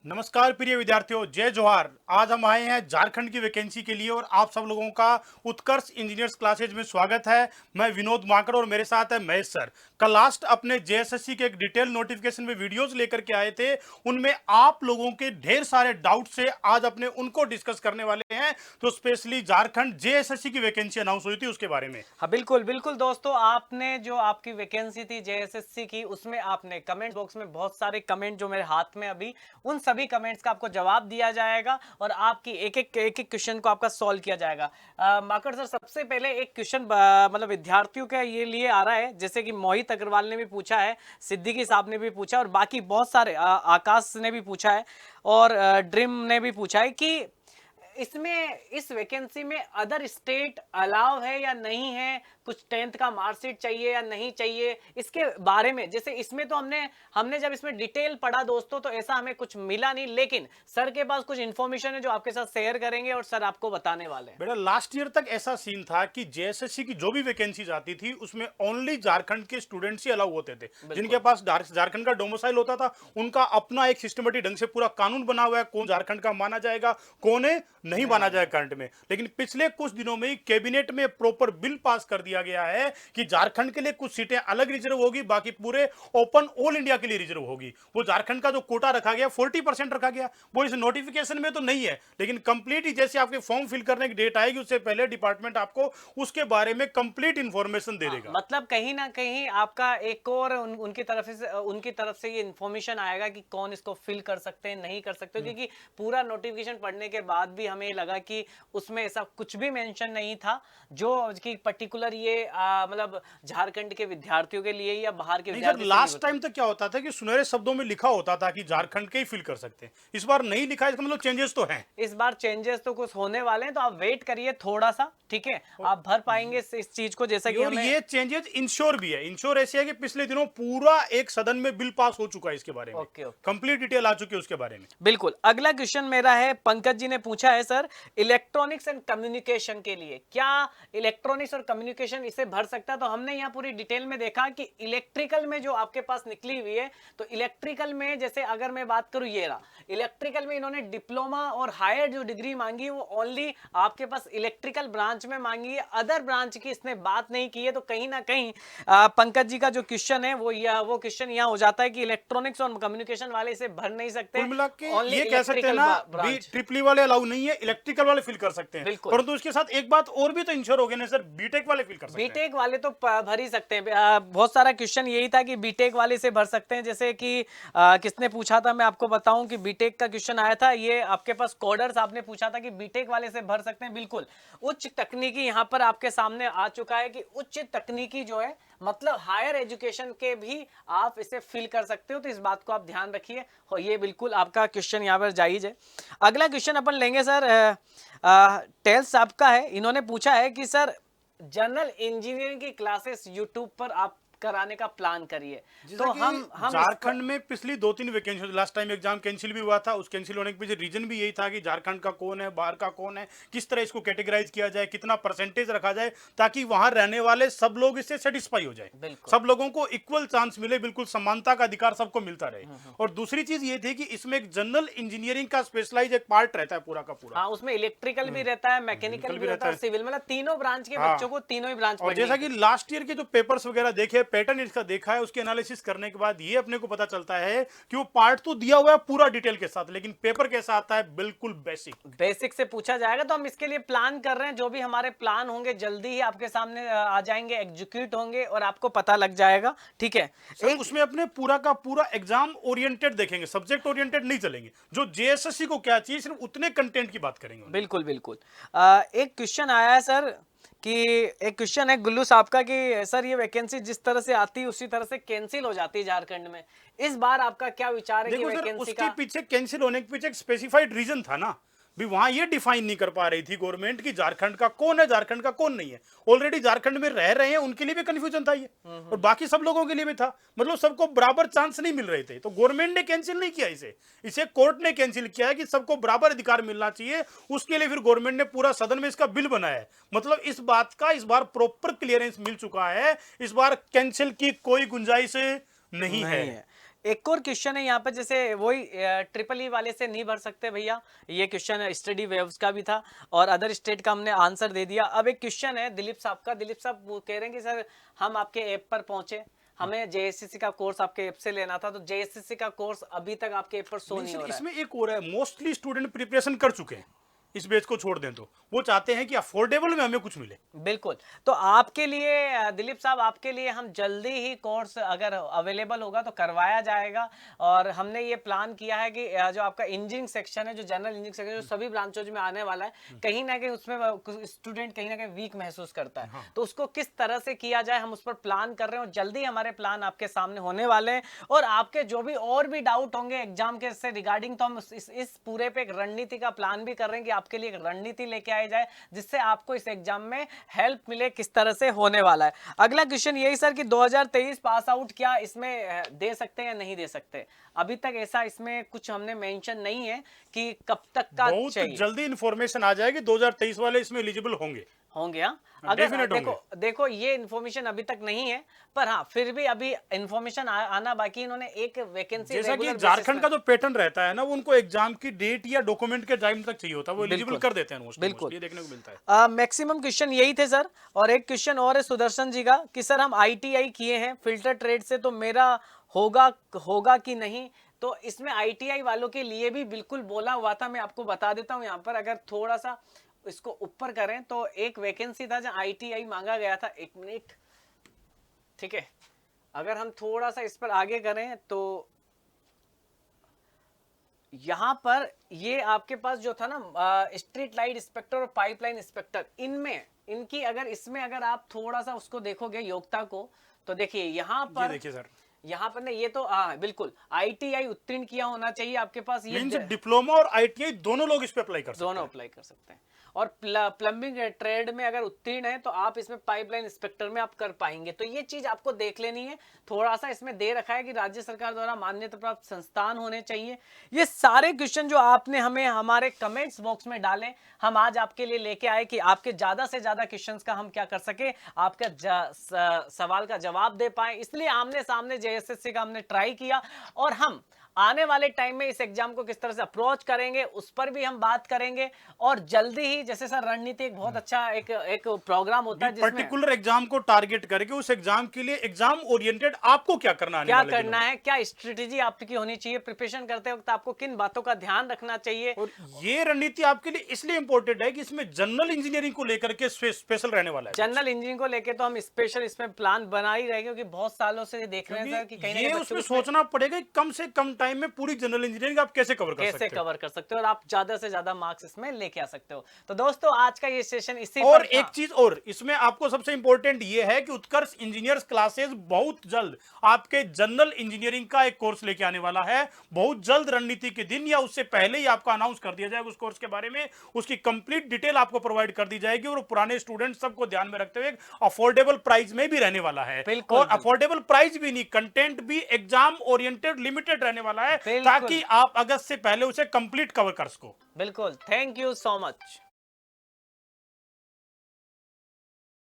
नमस्कार प्रिय विद्यार्थियों, जय जोहार। आज हम आए हैं झारखंड की वैकेंसी के लिए और आप सब लोगों का उत्कर्ष इंजीनियर्स क्लासेज में स्वागत है। मैं विनोद माकड़ और मेरे साथ है महेश सर। कल लास्ट अपने जेएसएससी के एक डिटेल नोटिफिकेशन में वीडियोस लेकर के आए थे, उनमें आप लोगों के ढेर सारे डाउट से आज अपने उनको डिस्कस करने वाले हैं। तो स्पेशली झारखंड जेएसएससी की वैकेंसी अनाउंस हुई थी उसके बारे में। हाँ बिल्कुल बिल्कुल दोस्तों, आपने जो आपकी वैकेंसी थी जेएसएससी की, उसमें आपने कमेंट बॉक्स में बहुत सारे कमेंट जो मेरे हाथ में अभी, उन सभी कमेंट्स का आपको जवाब दिया जाएगा और आपकी एक एक क्वेश्चन को आपका सॉल्व किया जाएगा। माकड़ सर, सबसे पहले एक क्वेश्चन मतलब विद्यार्थियों के ये लिए आ रहा है, जैसे कि मोहित अग्रवाल ने भी पूछा है, सिद्दीकी साहब ने भी पूछा और बाकी बहुत सारे आकाश ने भी पूछा है और ड्रीम ने भी पूछा है कि इसमें इस वैकेंसी में अदर स्टेट अलाउ है या नहीं है, कुछ 10th का मार्कशीट चाहिए या नहीं चाहिए, इसके बारे में। जैसे इसमें तो हमने जब इसमें डिटेल पढ़ा दोस्तों, तो ऐसा हमें कुछ मिला नहीं, लेकिन सर के पास कुछ इंफॉर्मेशन है जो आपके साथ शेयर करेंगे और सर आपको बताने वाले हैं। बेटा, लास्ट ईयर तक ऐसा सीन था कि जेएसएससी की जो भी वैकेंसीज आती थी उसमें ओनली झारखंड के स्टूडेंट्स ही अलाउ होते थे। जिनके पास झारखंड का डोमिसाइल होता था, उनका अपना एक सिस्टमेटिक ढंग से पूरा कानून बना हुआ है, कौन झारखंड का माना जाएगा, कौन नहीं माना जाएगा करंट में। लेकिन पिछले कुछ दिनों में कैबिनेट में प्रॉपर बिल पास कर दिया गया है कि झारखंड के लिए कुछ सीटें अलग रिजर्व होगी, बाकी पूरे ओपन ऑल इंडिया के लिए रिजर्व होगी। वो झारखंड का जो कोटा रखा गया 40% रखा गया, वो इस नोटिफिकेशन में तो नहीं है, लेकिन कंप्लीट ही जैसे आपके फॉर्म फिल करने की डेट आएगी उससे पहले डिपार्टमेंट आपको उसके बारे में कंप्लीट इंफॉर्मेशन दे देगा। मतलब कहीं ना कहीं आपका एक और उनकी तरफ से ये इंफॉर्मेशन आएगा कि कौन इसको फिल कर सकते हैं, नहीं कर सकते, क्योंकि पूरा नोटिफिकेशन पढ़ने के बाद भी हमें लगा कि उसमें ऐसा कुछ भी मेंशन नहीं था जो कि पर्टिकुलर ये मतलब झारखंड के विद्यार्थियों के लिए या बाहर के नहीं सर, विद्यार्थियों लास्ट टाइम तक क्या होता था कि सुनहरे शब्दों में लिखा होता था कि झारखंड के ही फिल कर सकते हैं। इस बार नहीं लिखा है, इसका मतलब चेंजेस तो हैं। इस बार चेंजेस तो कुछ होने वाले हैं, तो आप वेट करिए थोड़ा सा, ठीक है। आप भर पाएंगे इस चीज को, जैसा कि और हमें ये चेंजेस इंश्योर भी है। इंश्योर ऐसे है कि पिछले दिनों पूरा एक सदन में बिल पास हो चुका है इसके बारे में। ओके ओके, कंप्लीट डिटेल आ चुकी है उसके बारे में। बिल्कुल। अगला क्वेश्चन मेरा है, पंकज जी ने पूछा है, सर इलेक्ट्रॉनिक्स एंड कम्युनिकेशन के लिए क्या इलेक्ट्रॉनिक्स और कम्युनिकेशन इसे भर सकता है? तो हमने यहाँ पूरी डिटेल में देखा कि इलेक्ट्रिकल में जो आपके पास निकली हुई है, तो इलेक्ट्रिकल में जैसे अगर मैं बात करूं, ये रहा इलेक्ट्रिकल में इन्होंने डिप्लोमा और हायर जो डिग्री मांगी है वो ओनली आपके पास इलेक्ट्रिकल ब्रांच में मांगी है, अदर ब्रांच की इसने बात नहीं की है। तो कहीं ना कहीं पंकज जी का जो क्वेश्चन है वो क्वेश्चन यहाँ हो जाता है कि इलेक्ट्रॉनिक्स और कम्युनिकेशन वाले इसे भर नहीं सकते, कुल मिला के ओनली ये कह सकते हैं ना, भी ट्रिपली वाले अलाउ नहीं है, इलेक्ट्रिकल वाले फिल कर सकते हैं। बिल्कुल। परंतु इसके साथ एक बात और भी तो इंश्योर हो गया ना सर, बीटेक वाले फिल कर सकते हैं। बीटेक वाले तो भर ही सकते हैं। बहुत सारा क्वेश्चन यही था कि बीटेक वाले से भर सकते हैं। जैसे कि किसने पूछा था, मैं आपको बताऊं कि बीटेक का क्वेश्चन आया था, ये आपके पास कोडर्स आपने पूछा था कि बीटेक वाले से भर सकते हैं। बिल्कुल, उच्च तकनीकी यहाँ पर आपके सामने आ चुका है कि उच्च तकनीकी जो है मतलब हायर एजुकेशन के भी आप इसे फिल कर सकते हो, तो इस बात को आप ध्यान रखिए और ये बिल्कुल आपका क्वेश्चन यहाँ पर जायज है। अगला क्वेश्चन अपन लेंगे सर, टेल साहब का है। इन्होंने पूछा है कि सर जनरल इंजीनियरिंग की क्लासेस यूट्यूब पर आप कराने का प्लान करिए, तो हम झारखंड में पिछली 2-3 vacancy, last time exam cancel भी हुआ था, उस कैंसिल होने के पीछे रीजन भी यही था कि झारखंड का कौन है, बाहर का कौन है, किस तरह इसको कैटेगराइज किया जाए, कितना परसेंटेज रखा जाए, ताकि वहां रहने वाले सब लोग इससे सेटिस्फाई हो जाए, सब लोगों को इक्वल चांस मिले, बिल्कुल समानता का अधिकार सबको मिलता रहे। और दूसरी चीज ये थी कि इसमें एक जनरल इंजीनियरिंग का स्पेशलाइज एक पार्ट रहता है पूरा का पूरा। हाँ, उसमें इलेक्ट्रिकल भी रहता है, मैकेनिकल भी रहता है, सिविल, मतलब तीनों ब्रांच के बच्चों को तीनों ही ब्रांच। और जैसा कि लास्ट ईयर के जो पेपर्स वगैरह देखे, पैटर्न इसका देखा है, उसके एनालिसिस करने के बाद ये अपने को पता चलता है कि वो पार्ट तो दिया हुआ है पूरा डिटेल के साथ, लेकिन पेपर कैसा आता है बिल्कुल बेसिक से पूछा जाएगा। तो हम इसके लिए प्लान कर रहे हैं, जो भी हमारे प्लान होंगे जल्दी ही आपके सामने आ जाएंगे, एग्जीक्यूट होंगे और आपको पता लग जाएगा, ठीक है। एक उसमें अपने पूरा का पूरा एग्जाम ओरिएंटेड देखेंगे, सब्जेक्ट ओरिएंटेड नहीं चलेंगे। जो जेएसएससी को क्या चाहिए सिर्फ उतने कंटेंट की बात करेंगे। बिल्कुल बिल्कुल। एक क्वेश्चन आया है सर, कि एक क्वेश्चन है गुल्लू साहब का कि सर ये वैकेंसी जिस तरह से आती है उसी तरह से कैंसिल हो जाती है झारखंड में, इस बार आपका क्या विचार है? देखो सर, उसके पीछे कैंसिल होने के पीछे एक स्पेसिफाइड रीजन था ना, भी वहां ये डिफाइन नहीं कर पा रही थी गवर्नमेंट की झारखंड का कौन है, झारखंड का कौन नहीं है। ऑलरेडी झारखंड में रह रहे हैं उनके लिए भी कंफ्यूजन था ये, और बाकी सब लोगों के लिए भी था। मतलब सबको बराबर चांस नहीं मिल रहे थे, तो गवर्नमेंट ने कैंसिल नहीं किया इसे कोर्ट ने कैंसिल किया है कि सबको बराबर अधिकार मिलना चाहिए। उसके लिए फिर गवर्नमेंट ने पूरा सदन में इसका बिल बनाया है। मतलब इस बात का इस बार प्रॉपर क्लियरेंस मिल चुका है, इस बार कैंसिल की कोई गुंजाइश नहीं है। एक और क्वेश्चन है यहाँ पे, जैसे वही ट्रिपल ई वाले से नहीं भर सकते भैया, ये क्वेश्चन स्टडी वेव्स का भी था और अदर स्टेट का हमने आंसर दे दिया। अब एक क्वेश्चन है दिलीप साहब का। दिलीप साहब वो कह रहे हैं कि सर हम आपके ऐप पर पहुंचे, हमें जेएसएससी का कोर्स आपके ऐप से लेना था, तो जेएसएससी का कोर्स अभी तक आपके ऐप पर शो नहीं हो रहा है। इसमें एक और है, मोस्टली स्टूडेंट प्रिपरेशन कर चुके हैं, इस बेच को छोड़ दें तो वो चाहते हैं कि अफोर्डेबल में हमें कुछ मिले। बिल्कुल, तो आपके लिए दिलीप साहब, आपके लिए हम जल्दी ही कोर्स अगर अवेलेबल होगा तो करवाया जाएगा। और हमने ये प्लान किया है कि जो आपका इंजीनियरिंग सेक्शन है, जो जनरल इंजीनियरिंग सेक्शन जो सभी ब्रांचों में आने वाला है, कहीं ना कहीं उसमें स्टूडेंट कहीं ना कहीं वीक महसूस करता है, तो उसको किस तरह से किया जाए हम उस पर प्लान कर रहे हैं और जल्दी हमारे प्लान आपके सामने होने वाले हैं। और आपके जो भी और भी डाउट होंगे एग्जाम के से रिगार्डिंग, तो हम इस पूरे पे एक रणनीति का प्लान भी कर रहे हैं कि आपके लिए एक रणनीति लेके आई जाए जिससे आपको इस एग्जाम में हेल्प मिले, किस तरह से होने वाला है। अगला क्वेश्चन यही सर कि 2023 पास आउट क्या इसमें दे सकते हैं या नहीं दे सकते? अभी तक ऐसा इसमें कुछ हमने मेंशन नहीं है कि कब तक का बहुत चाहिए। जल्दी इंफॉर्मेशन आ जाएगी, 2023 वाले इसमें एलिजिबल होंगे। हाँ? अगर Definite देखो ये इन्फॉर्मेशन अभी तक नहीं है, पर हाँ फिर भी अभी इन्फॉर्मेशन आना बाकी। इन्होंने एक वैकेंसी जैसा कि झारखंड का जो पैटर्न रहता है ना, वो उनको एग्जाम की डेट या डॉक्यूमेंट के टाइम तक चाहिए होता है, वो एलिजिबल कर देते हैं मोस्टली, बिल्कुल। ये देखने को मिलता है। मैक्सिमम क्वेश्चन यही थे सर। और एक क्वेश्चन और है सुदर्शन जी का कि सर हम आईटीआई किए हैं फिल्टर ट्रेड से, तो मेरा होगा कि नहीं? तो इसमें आईटीआई वालों के लिए भी बिल्कुल बोला हुआ था, मैं आपको बता देता हूँ यहाँ पर। अगर थोड़ा सा इसको ऊपर करें तो एक वैकेंसी था जहाँ आईटीआई मांगा गया था। एक मिनट, ठीक है, अगर हम थोड़ा सा इस पर आगे करें तो यहां पर ये आपके पास जो था ना स्ट्रीट लाइट इंस्पेक्टर और पाइपलाइन इंस्पेक्टर, इनमें इनकी अगर इसमें अगर आप थोड़ा सा उसको देखोगे योग्यता को, तो देखिए यहाँ पर, देखिए सर, यहाँ पर ये तो बिल्कुल आईटीआई उत्तीर्ण किया होना चाहिए आपके पास। ये डिप्लोमा और आईटीआई दोनों लोग इस पे अप्लाई कर सकते हैं। दोनों अप्लाई कर सकते हैं। और प्लम्बिंग ट्रेड में अगर उत्तीर्ण है तो आप इसमें पाइपलाइन इंस्पेक्टर में आप कर पाएंगे। तो ये चीज आपको देख लेनी है। थोड़ा सा इसमें दे रखा है कि राज्य सरकार द्वारा मान्यता प्राप्त संस्थान होने चाहिए। ये सारे क्वेश्चन जो आपने हमें हमारे कमेंट्स बॉक्स में डाले, हम आज आपके लिए लेके आए कि आपके ज्यादा से ज्यादा क्वेश्चंस का हम क्या कर सके, आपका सवाल का जवाब दे पाए। इसलिए आमने सामने जेएसएससी का हमने ट्राई किया और हम आने वाले टाइम में इस एग्जाम को किस तरह से अप्रोच करेंगे उस पर भी हम बात करेंगे। और जल्दी ही, जैसे सर रणनीति एक बहुत अच्छा एक प्रोग्राम होता है जिसमें पर्टिकुलर एग्जाम को टारगेट करके उस एग्जाम के लिए एग्जाम ओरिएंटेड आपको क्या करना है, क्या स्ट्रेटेजी आपकी होनी चाहिए, प्रिपरेशन करते वक्त आपको किन बातों का ध्यान रखना चाहिए। और ये रणनीति आपके लिए इसलिए इंपॉर्टेंट है कि इसमें जनरल इंजीनियरिंग को लेकर के स्पेशल रहने वाला है। जनरल इंजीनियरिंग को लेकर तो हम स्पेशल इसमें प्लान बना ही रहे, क्योंकि बहुत सालों से देख रहे हैं सर कि कहीं उसमें सोचना पड़ेगा कम से कम टाइम में पूरी जनरल इंजीनियरिंग आप कैसे कवर कर सकते हो और आप ज्यादा से ज्यादा मार्क्स इसमें लेके आ सकते हो। तो दोस्तों आज का ये सेशन इसी और पर एक चीज और इसमें आपको सबसे इंपॉर्टेंट ये है कि उत्कर्ष इंजीनियर्स क्लासेस बहुत जल्द आपके जनरल इंजीनियरिंग का एक कोर्स लेके आने वाला है। बहुत जल्द रणनीति के दिन या उससे पहले ही आपको अनाउंस कर दिया जाएगा उस कोर्स के बारे में। उसकी कंप्लीट डिटेल आपको प्रोवाइड कर दी जाएगी और पुराने स्टूडेंट सबको ध्यान में रखते हुए अफोर्डेबल प्राइस में भी रहने वाला है। और अफोर्डेबल प्राइस भी नहीं, कंटेंट भी एग्जाम ओरिएंटेड लिमिटेड रहने वाला है, ताकि आप अगस्त से पहले उसे कंप्लीट कवर कर सको। बिल्कुल। Thank you so much.